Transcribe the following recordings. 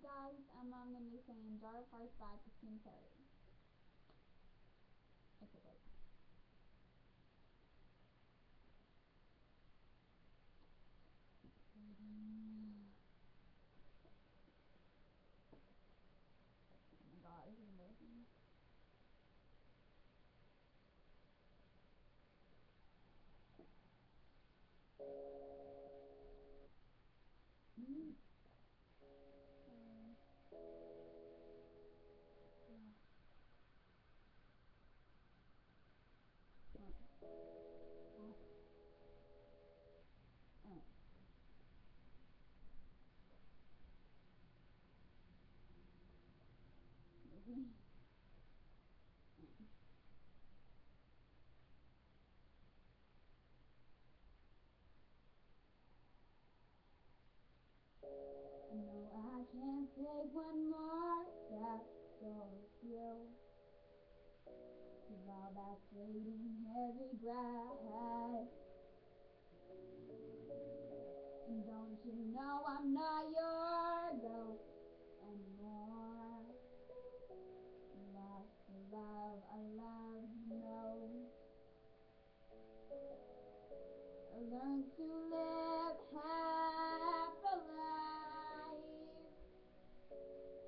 guys, I'm gonna be saying Jar of Hearts by Katy Perry. Okay, wait. Oh my god, this is amazing. Mm. No, I can't take one more step towards you, with all that fading every breath. And don't you know I'm not your ghost anymore? Lost the love I love, you know. I learned to live half a life,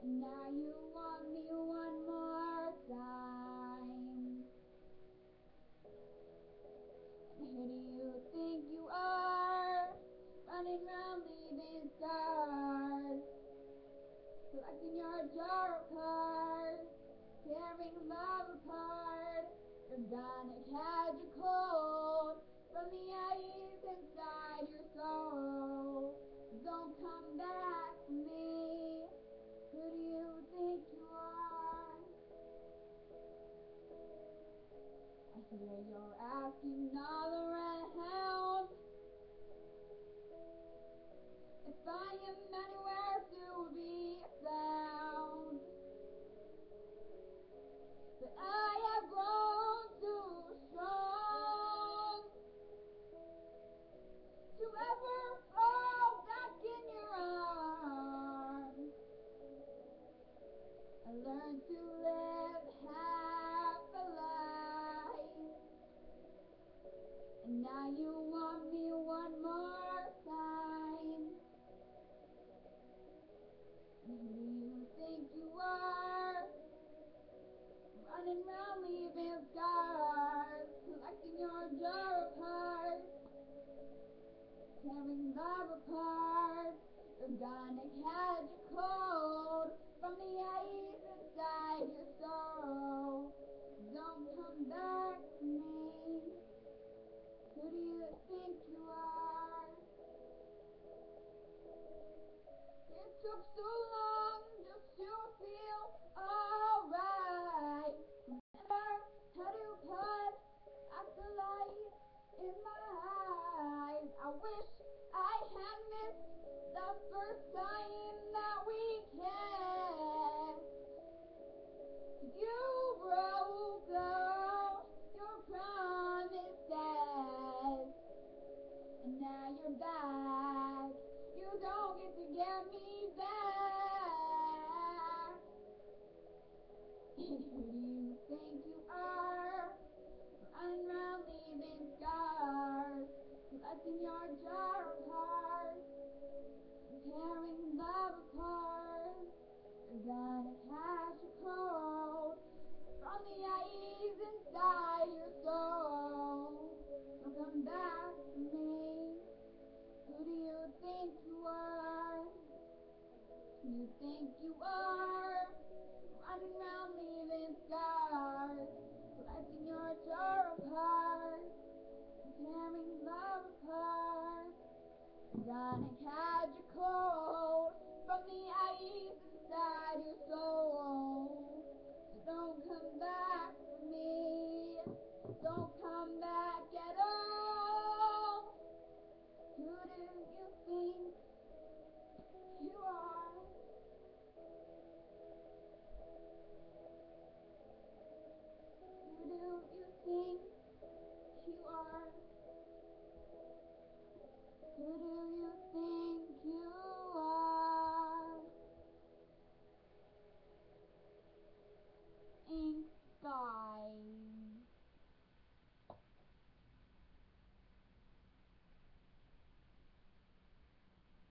and now you want me one more time. And who do you think you are, running round leaving scars, collecting your jar of cards, tearing love apart? You're gonna catch a cold from the ice inside your soul. Don't come back to me. Who do you think you are? I hear you're asking all around if I am anywhere to be found. But I have grown too strong to ever fall back in your arms. I learned to live half a life, and now you want me one more time. And who do you think you are, running round leaving scars, collecting your jar of hearts, tearing love apart? You're gonna catch a cold from the ice inside your soul. Don't come back to me. Who do you think you are? It took so long just to feel alright. Never had to put out the light in my eyes. I wish I had missed the first time that we kissed. You broke all your promises, and now you're back. You don't get to get me back. And who do you think you are, running around leaving scars, collecting your jar of hearts, tearing love apart? You're gonna catch a cold from the ice inside your soul. So come back to me. Who do you think you are? Who do you think you are, running around leaving scars, collecting your jar of hearts, tearing love apart? You're gonna catch a cold from the ice inside your soul. So don't come back to me. Don't come back at all. Who do you think you are? Who do you think you are? Who do you think you are? Bye.